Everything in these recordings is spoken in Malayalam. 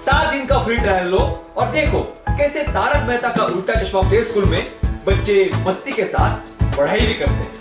7 दिन का फ्री ट्रायल लो और देखो कैसे तारक मेहता का उल्टा चश्मा प्ले स्कूल में बच्चे मस्ती के साथ पढ़ाई भी करते हैं।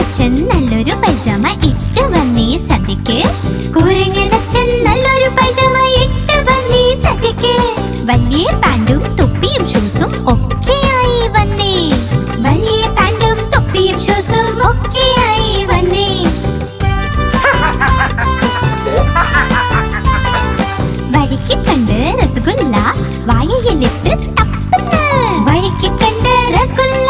നല്ലൊരു പൈജാമ ഇട്ട് വന്നീ സദ്യക്ക് കുരങ്ങനച്ഛൻ നല്ലൊരു പൈജാമ ഇട്ട് വന്നീ സദ്യക്ക് വലിയ പാന്റും തൊപ്പിയും ഷൂസും ഒക്കെയായി വന്നേ വലിയ പാന്റും തൊപ്പിയും ഷൂസും ഒക്കെയായി വന്നേ വഴിക്ക് കണ്ട് രസഗുല്ല വായയിലിട്ട് ടപ്പന്ന് വഴിക്ക് കണ്ട് രസഗുല്ല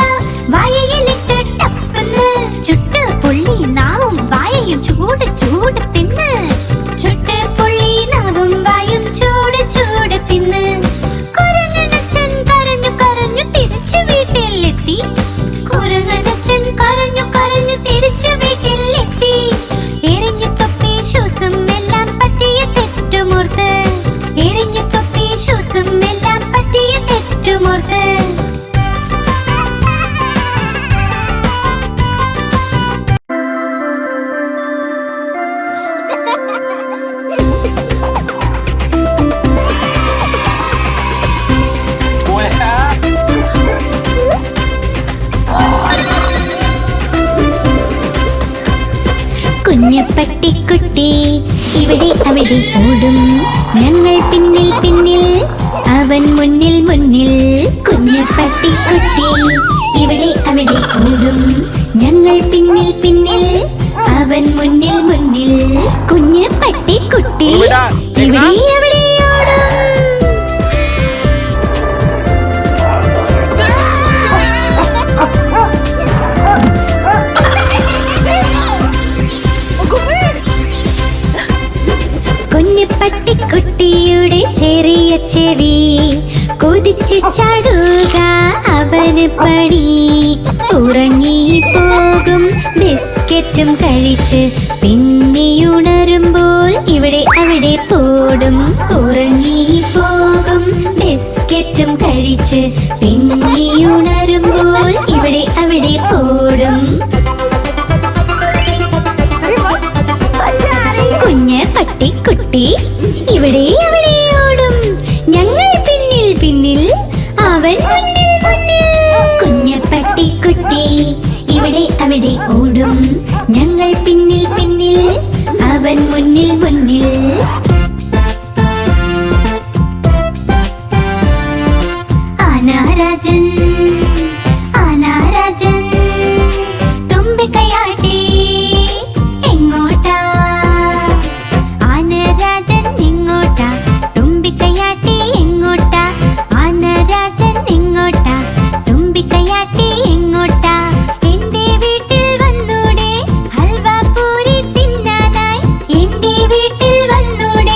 വായയിലിട്ട് ടപ്പന്ന് ചുട്ട് പൊള്ളി നാവും വായയും ചൂട് ചൂട് തിന്ന് ചുട്ട് പൊള്ളി നാവും വായും ചൂട് ചൂട് തിന്ന് കുരങ്ങനച്ഛൻ കരഞ്ഞു കരഞ്ഞു തിരിച്ചു വീട്ടിൽ അവിടെ ഓടും ഞങ്ങൾ പിന്നിൽ പിന്നിൽ അവൻ മുന്നിൽ മുന്നിൽ കുഞ്ഞു പട്ടിക്കുട്ടി ഇവിടെ അവിടെ ഓടും ഞങ്ങൾ പിന്നിൽ പിന്നിൽ അവൻ മുന്നിൽ മുന്നിൽ കുഞ്ഞു പട്ടിക്കുട്ടി ഇവിടെ അവിടെ ഓടും. കുഞ്ഞു പട്ടിക്കുട്ടിയുടെ ചെറിയ ചെവി കൊതിച്ചു ചാടുക അവന് പണി. ഉറങ്ങിപ്പോകും ബിസ്ക്കറ്റും കഴിച്ച് പിന്നെയുണരുമ്പോൾ ഇവിടെ അവിടെ പോടും. ഉറങ്ങിപ്പോകും ബിസ്ക്കറ്റും കഴിച്ച് പിന്നെയുണരുമ്പോൾ ഇവിടെ അവിടെ പോടും. കുഞ്ഞ് പട്ടിക്കുട്ടി ഇവിടെ അവിടെ ഓടും ഞങ്ങൾ പിന്നിൽ പിന്നിൽ അവൻ മുന്നിൽ മുന്നിൽ. കുഞ്ഞ് പട്ടിക്കുട്ടി ഇവിടെ അവിടെ ഓടും ഞങ്ങൾ പിന്നിൽ പിന്നിൽ അവൻ മുന്നിൽ മുന്നിൽ. ആനാരാജൻ ആനാരാജൻ തുമ്പിക്കൈയാട്ടി എങ്ങോട്ടാ? ആനരാജൻ എങ്ങോട്ടാ? തുമ്പിക്കൈയാട്ടി എങ്ങോട്ടാ? ആനരാജൻ എങ്ങോട്ടാ? തുമ്പിക്കൈയാട്ടി എങ്ങോട്ടാ? എന്റെ വീട്ടിൽ വന്നൂടെ ഹൽവ പൂരി തിന്നാനായി. എന്റെ വീട്ടിൽ വന്നൂടെ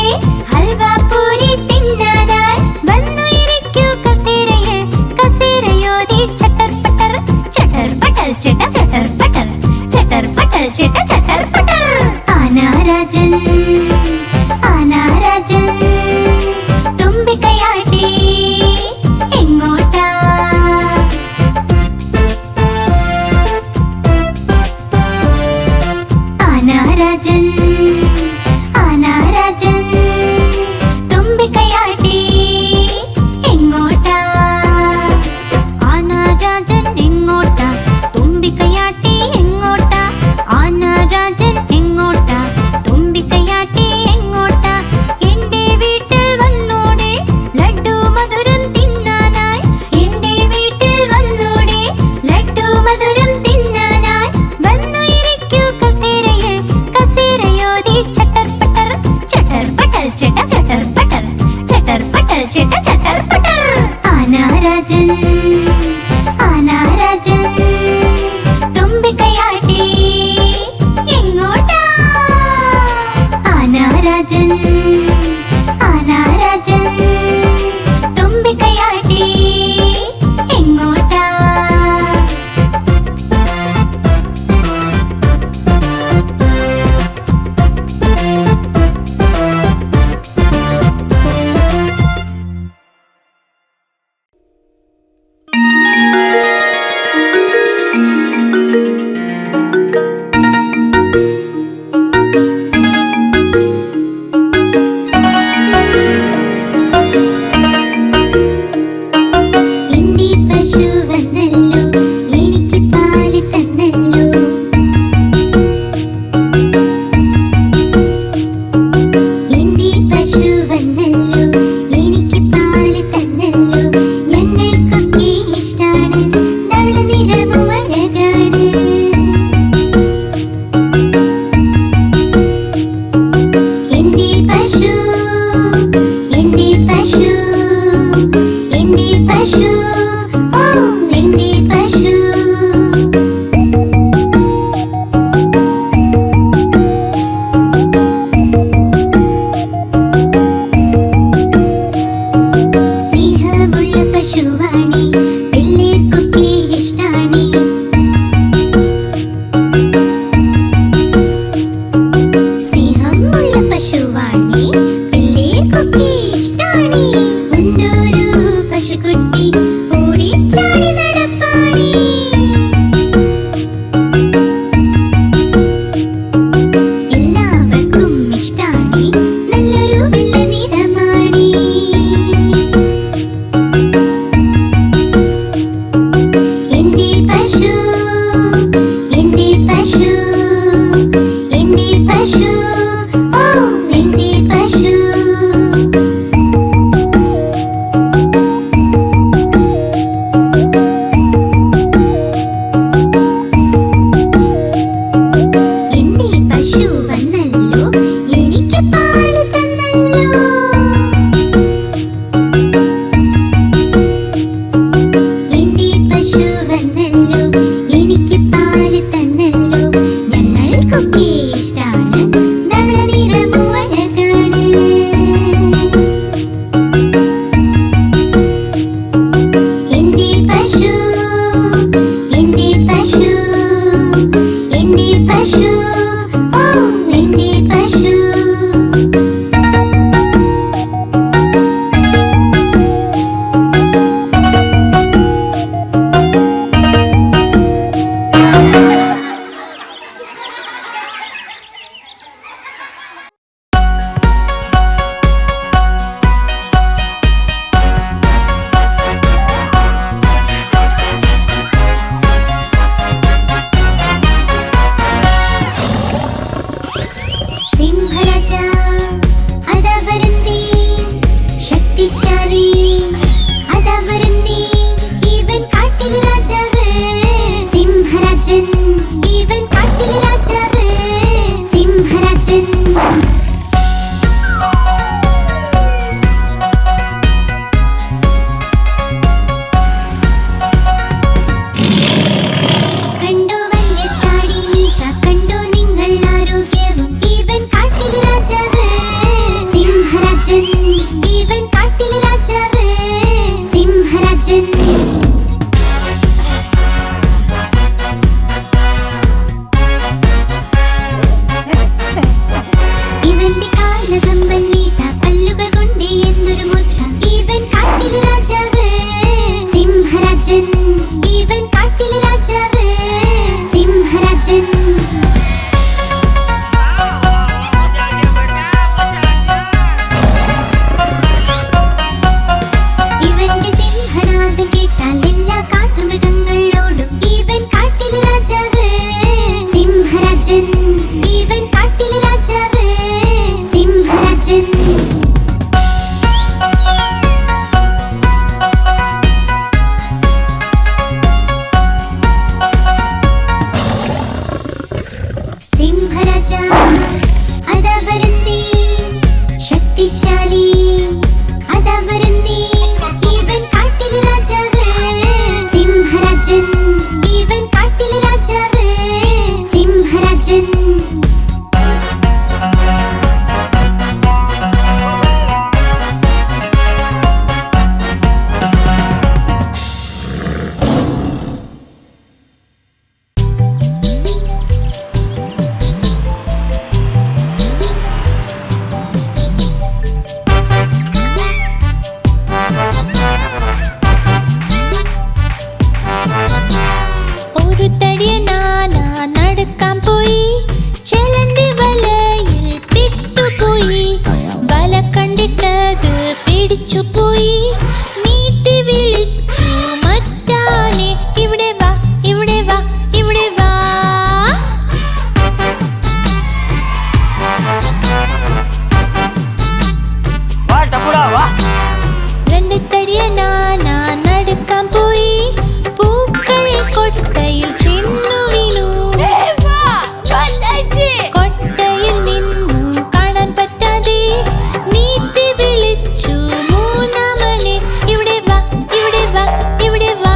അതാ വരുന്നേ ഇവൻ കാട്ടിലെ രാജാവ് സിംഹരാജൻ. ഇവൻ കാട്ടിലെ രാജാവ് സിംഹരാജൻ. കണ്ടോ വലിയ താടി മീശ, കണ്ടോ നിങ്ങൾ ആരോഗ്യവും. ഇവൻ കാട്ടിലെ രാജാവ് സിംഹരാജൻ. ഇവൻ കാട്ടിലെ രാജാവ് സിംഹരാജൻ. ഇവന്റെ കാലകമ്പല്ലിത പല്ലുകൾ കൊണ്ട് എന്തൊരു മൂർച്ച. ഇവൻ കാട്ടിലെ രാജാവ് സിംഹരാജൻ. ഇവൻ കാട്ടിലെ രാജാവ് സിംഹരാജൻ. ഇവന്റെ സിംഹനാദം കേട്ടാൽ എല്ലാ കാട്ടുമൃഗങ്ങളോടും. ഇവൻ കാട്ടിലെ രാജാവ് സിംഹരാജൻ. ഇവൻ കാട്ടിലെ രാജാവ് സിംഹരാജൻ. സിംഹരാജാ അതാ വരുന്നേ ശക്തിശാലി. അതാ വരുന്നേ ഇവൻ കാട്ടിലെ രാജാവ് സിംഹരാജൻ. ഇവൻ കാട്ടിലെ രാജാവ് സിംഹരാജൻ. ഒരു തടിയനാന നടക്കാൻ പോയി, ചെലന്തി വലയിൽ പെട്ടുപോയി. വല കണ്ടിട്ടത് പിടിച്ചുപോയി, നീട്ടി വിളിച്ചു മറ്റാനെ, ഇവിടെ വാ ഇവിടെ വാ ഇവിടെ വാ. രണ്ട് തടിയനാന നടക്കാൻ പോയി, പൂക്കൾ കൊട്ടയിൽ ചെന്നു വീണു. കൊട്ടയിൽ നിന്നു കാണാൻ പറ്റാതെ നീട്ടി വിളിച്ചു മൂന്നാമനെ, ഇവിടെ വാ ഇവിടെ വാ ഇവിടെ വാ.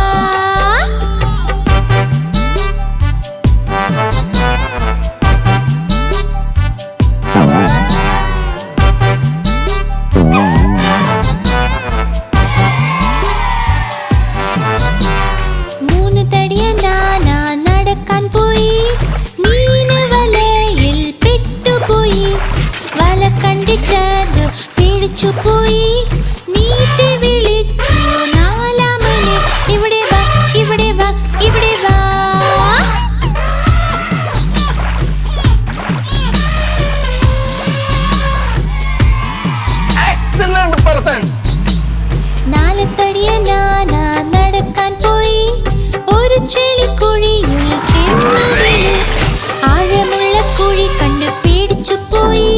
മൂന്ന് തടിയനാന നടക്കാൻ പോയി, മീന് വലയിൽ പെട്ടുപോയി. വല കണ്ടിട്ടത് പിടിച്ചുപോയി, നീട്ടി വിളിച്ചു നാലാമനെ, ഇവിടെ വാ ഇവിടെ വാ ഇവിടെ വാ. നാല് തടിയനാന നടക്കാൻ പോയി, ഒരു ചെളിക്കുഴിയിൽ ചെന്നു വീണു. ആഴമുള്ള കുഴി കണ്ട് പേടിച്ചുപോയി,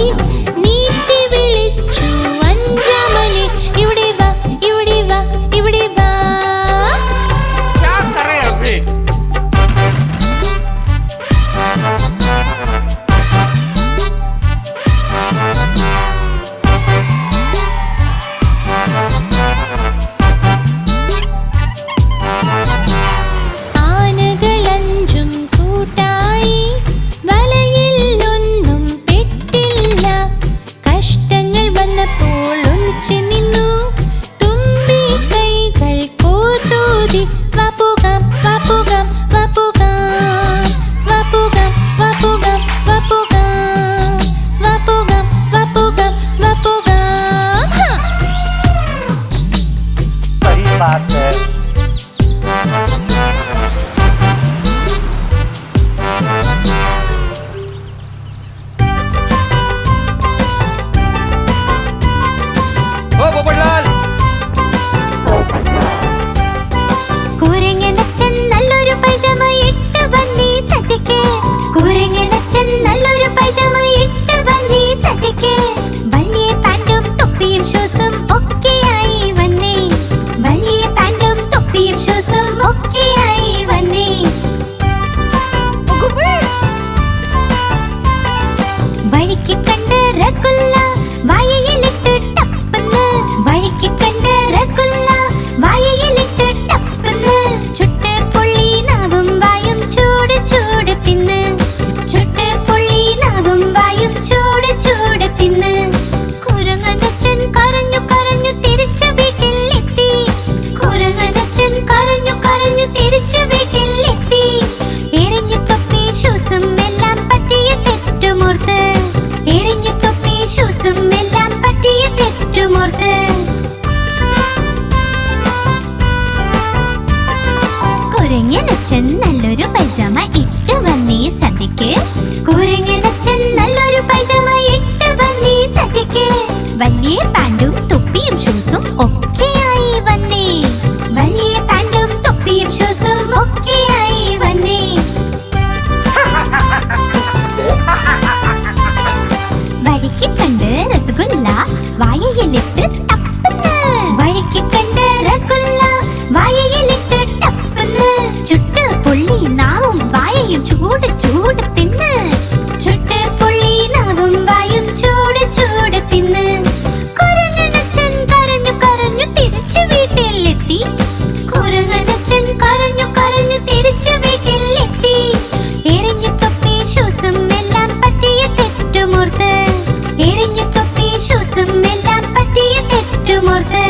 നീട്ടി വിളിച്ചു അഞ്ചാമനെ, ഇവിടെ വാ ഇവിടെ വാ ഇവിടെ വാ. ആനകളഞ്ചും കൂട്ടായി, വലയിൽ ഒന്നും പെട്ടില്ല. കഷ്ടങ്ങൾ വന്നപ്പോൾ ഒന്നിച്ചു നിന്നു, തുമ്പി കൈകൾ കോർത്തൂതി. വാ പോകാം വാ പോകാം വാ പോകാം വാ പോകാം വാ പോകാം വാ പോകാം വാ പോകാം വാ പോകാം വാ പോകാം. सही बात है। ओ पोपटलाल, കൂരങ്ങനച്ചൻ നല്ലൊരു പൈജമ ഇട്ട് വന്നീ സദ്യക്ക്. കൂരങ്ങനച്ചൻ നല്ലൊരു പൈജമ ഇട്ട് വന്നീ സദ്യക്ക്. വലിയ പാന്റും തൊപ്പിയും ഷൂസും ഒക്കെയായി വന്നേ. അച്ഛൻ നല്ലൊരു പൈജാമ ഇട്ട് വന്നേ സദ്യക്ക്. കുരങ്ങനച്ഛൻ നല്ലൊരു പൈജാമ ഇട്ട് വന്നേ സദ്യക്ക്. വലിയ പാൻറ്റും തൊപ്പിയും ഷൂസും ഒക്കെയായി വന്നേ. വലിയ പാൻറ്റും തൊപ്പിയും ഷൂസും ഒക്കെയായി വന്നേ. വഴിക്ക് കണ്ട് രസഗുല്ല വായയിലിട്ട് ടപ്പന്ന്. വഴിക്ക് കണ്ട് രസഗുല്ല വായയിലിട്ട് ടപ്പന്ന്. ചുട്ട് പൊള്ളി നാവും വായയും ചൂട് ചൂട് തിന്ന്. ചുട്ട് പൊള്ളി നാവും വായും ചൂട് ചൂട് തിന്ന്. കുരങ്ങനച്ഛൻ കരഞ്ഞു കരഞ്ഞു തിരിച്ചു വീട്ടിലെത്തി. കുരങ്ങനച്ഛൻ കരഞ്ഞു കരഞ്ഞു തിരിച്ചു വീട്ടിലെത്തി. എറിഞ്ഞു തൊപ്പി ഷൂസും എല്ലാം പറ്റിയ തെറ്റുമോർത്ത്. എറിഞ്ഞു തൊപ്പി ഷൂസും എല്ലാം പറ്റിയ തെറ്റുമോർത്ത്.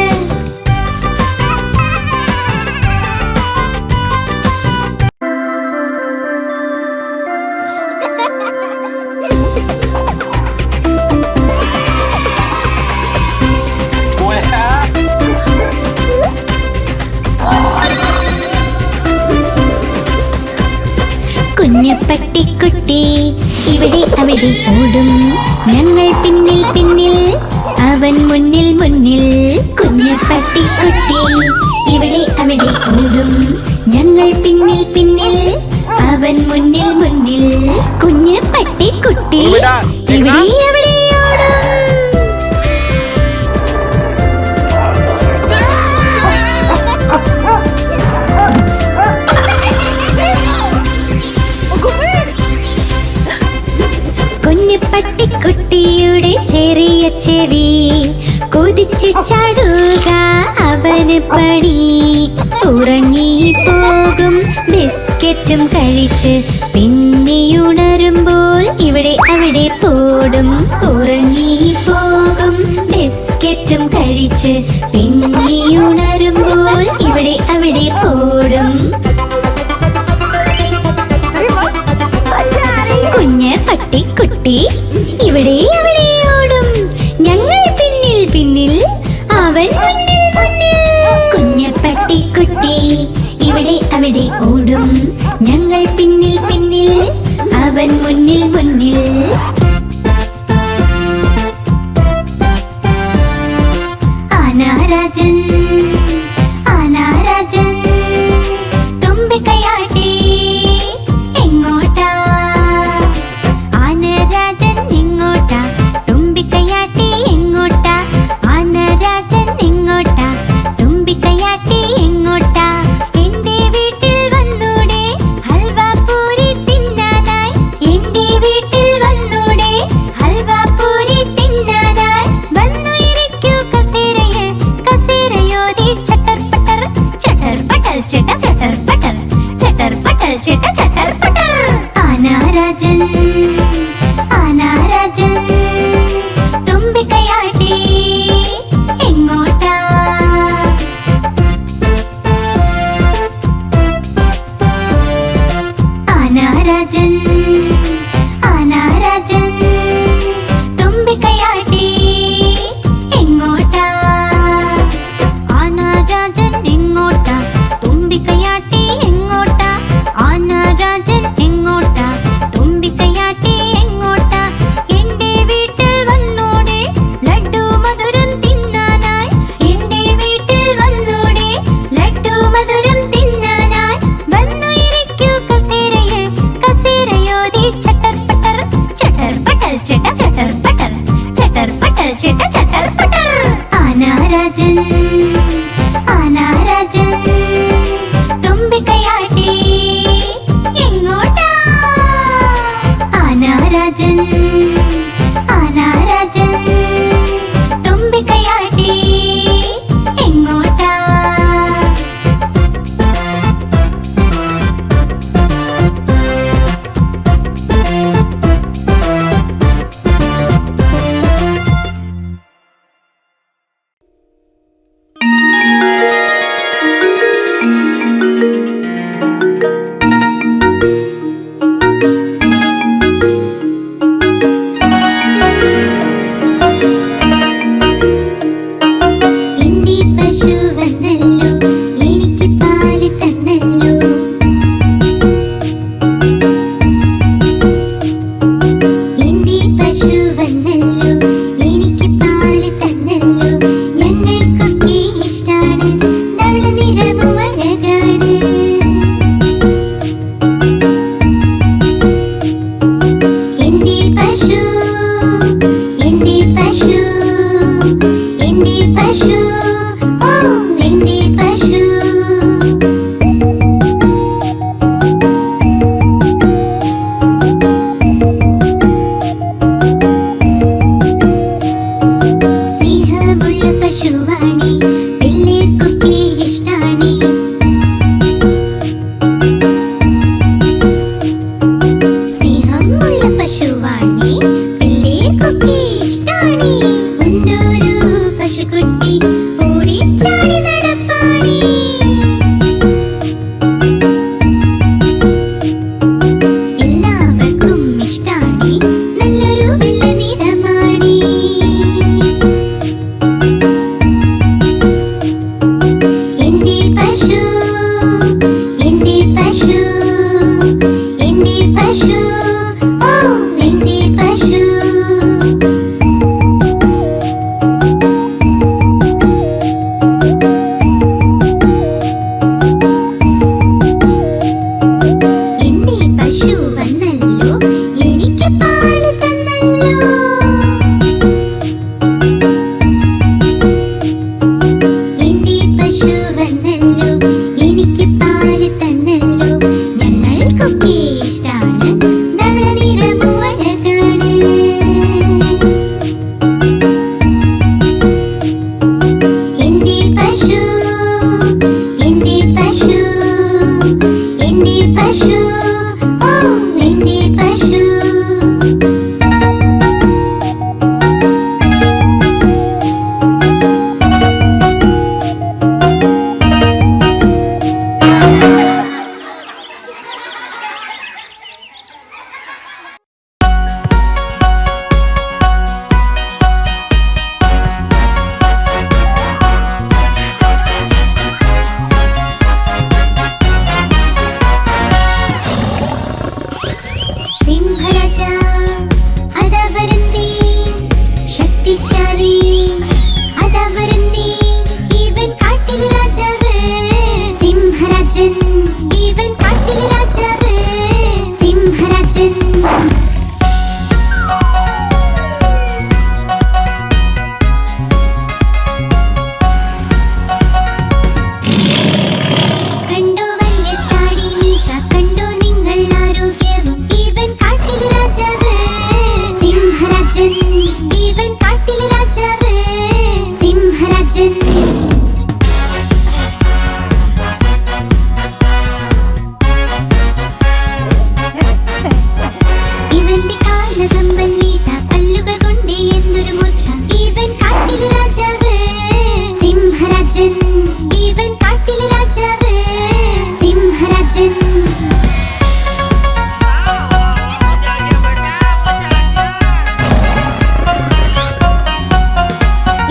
കുഞ്ഞു പട്ടിക്കുട്ടി ഇവിടെ അവിടെ ഓടും. ഞങ്ങൾ പിന്നിൽ പിന്നിൽ അവൻ മുന്നിൽ മുന്നിൽ. കുഞ്ഞു പട്ടിക്കുട്ടി ഇവിടെ അവിടെ ഓടും. ഞങ്ങൾ പിന്നിൽ പിന്നിൽ അവൻ മുന്നിൽ മുന്നിൽ. കുഞ്ഞു പട്ടിക്കുട്ടി ഇവിടെ അവിടെ ഓടും. കുഞ്ഞു പട്ടിക്കുട്ടിയുടെ ചെറിയ ചെവി കുതിച്ചു ചാടുക അവന് പണി. ഉറങ്ങിപ്പോകും ബിസ്ക്കറ്റും കഴിച്ച് പിന്നെയുണരുമ്പോൾ ഇവിടെ അവിടെ പോടും. ഉറങ്ങിപ്പോകും ബിസ്ക്കറ്റും കഴിച്ച് പിന്നെയുണരുമ്പോൾ ഇവിടെ അവിടെ പോടും. കുഞ്ഞ് പട്ടിക്കുട്ടി ഇവിടെ അവിടെ ഓടും. ഞങ്ങൾ പിന്നിൽ പിന്നിൽ അവൻ മുന്നിൽ മുന്നിൽ. കുഞ്ഞ് പട്ടിക്കുട്ടി ഇവിടെ അവിടെ ഓടും. ഞങ്ങൾ പിന്നിൽ പിന്നിൽ അവൻ മുന്നിൽ മുന്നിൽ. ആനാരാജൻ ആനാരാജൻ തുമ്പിക്കൈയാട്ടി എങ്ങോട്ടാ. ആനരാജൻ എങ്ങോട്ടാ തുമ്പിക്കൈയാട്ടി എങ്ങോട്ടാ. ആനരാജൻ എങ്ങോട്ടാ തുമ്പിക്കൈയാട്ടി എങ്ങോട്ടാ. എന്റെ വീട്ടിൽ വന്നൂടെ ഹൽവാപൂരി തിന്നാനായി. എന്റെ വീട്ടിൽ വന്നൂടെ ഹൽവാപൂരി തിന്നാനായി. വന്നുയിരിക്കൂ കസേരയിൽ കസേരയോതി ചട്ടർ പട്ടർ ചട്ടർ പട്ടൽ ചട്ട ചട്ടർ പട്ടർ ചട്ടർ പട്ടൽ ചട്ട ചട്ടർ പട്ടർ. ആനാരാജൻ ആനാരാജൻ തുമ്പിക്കൈയാട്ടി എങ്ങോട്ടാ. ആനാരാജൻ ആനാരാജൻ തുമ്പിക്കൈയാട്ടി എങ്ങോട്ടാ. ആനാരാജൻ എങ്ങോട്ടാ തുമ്പിക്കൈയാട്ടി എങ്ങോട്ടാ. ആനാരാജൻ എങ്ങോട്ടാ തുമ്പിക്കൈയാട്ടി എങ്ങോട്ടാ. എന്റെ വീട്ടിൽ വന്നൂടെ ലഡ്ഡു മധുരം തിന്നാനായി. എന്റെ വീട്ടിൽ വന്നൂടെ ലഡ്ഡു മധുരം തിന്നാനായി. വന്നുയിരിക്കൂ കസേരയിൽ കസേരയോതി ചട്ടർ പട്ടർ ചട്ടർ പട്ടൽ ചട്ട ചട്ടർ പട്ടർ ചട്ടർ പട്ടൽ ചട്ട ചട്ടർ പട്ടർ. ആനാരാജൻ ആനാരാജൻ തുമ്പിക്കൈയാട്ടി എങ്ങോട്ടാ. ആനാരാജൻ ആനാരാജൻ തുമ്പിക്കൈയാട്ടി എങ്ങോട്ടാ. എന്റെ പശു വന്നല്ലോ എനിക്ക് പാല് തന്നല്ലോ. ഇഷ്ടാണ് ധവള നിറവും അഴകാണ് എന്റെ പശു എന്റെ പശു എന്റെ പശു ഓ എന്റെ പശു സ്നേഹമുള്ള പശുവാണി പിള്ളേർക്കൊക്കെ ഇഷ്ടാണി സ്നേഹമുള്ള പശുവാണി പിള്ളേർക്കൊക്കെ ഇഷ്ടാണി ഉണ്ടൊരു പശുക്കുട്ടി ഓടിച്ചാടി നടപ്പാണി എല്ലാവർക്കും ഇഷ്ടാണി നല്ലൊരു വെള്ള നിറമാണി എന്റെ പശു എന്റെ പശു എന്റെ പശു ഓ എന്റെ പശു എന്റെ പശു വന്നല്ലോ എനിക്ക് പാല് തന്നല്ലോ എന്റെ പശു വന്നല്ലോ എനിക്ക് പാല് തന്നല്ലോ ഞങ്ങൾക്കൊക്കെ ഇഷ്ടാണ് ധവള നിറവും അഴകാണ് എന്റെ പശു എന്റെ പശു എന്റെ പശു ഓ എന്റെ പശു സിംഹരാജ അതാ വരുന്നേ ശക്തിശാലി അതാ വരുന്നേ ഇവൻ കാട്ടിലെ രാജാവ് സിംഹരാജൻ ഇവൻ കാട്ടിലെ രാജാവ് സിംഹരാജൻ കണ്ടോ വലിയ താടി മീശ കണ്ടോ നിങ്ങൾ ആരോഗ്യവും ഇവൻ കാട്ടിലെ രാജാവ് സിംഹരാജൻ ഇവൻ കാട്ടിലെ രാജാവ് സിംഹരാജൻ ഇവന്റെ കാലകമ്പല്ലീത പല്ലുകൾ കൊണ്ട് എന്തൊരു മൂർച്ച ഇവൻ കാട്ടിലെ രാജാവ് സിംഹരാജൻ ഇവൻ കാട്ടിലെ രാജാവ് സിംഹരാജൻ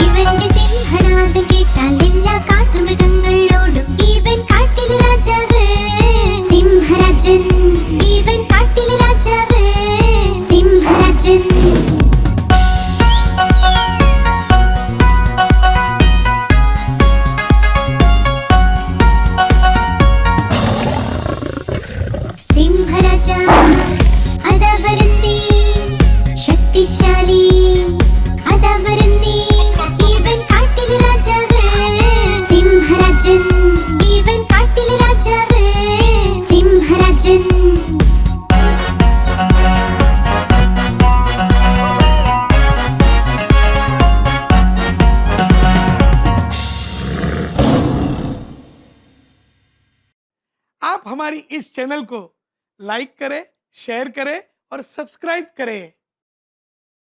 ഇവന്റെ സിംഹനാദം കേട്ടാൽ എല്ലാ കാട്ടുമൃഗങ്ങളോടും ഇവൻ കാട്ടിലെ രാജാവ് സിംഹരാജൻ ഇവൻ കാട്ടിലെ രാജാവ് സിംഹരാജൻ സിംഹരാജ അതാ വരുന്നേ ശക്തിശാലി അതാ വരുന്നേ ഇവൻ കാട്ടിലെ രാജാവ് സിംഹരാജൻ ഇവൻ കാട്ടിലെ രാജാവ് സിംഹരാജൻ आप हमारी इस चैनल को लाइक करें, शेयर करें और सब्सक्राइब करें।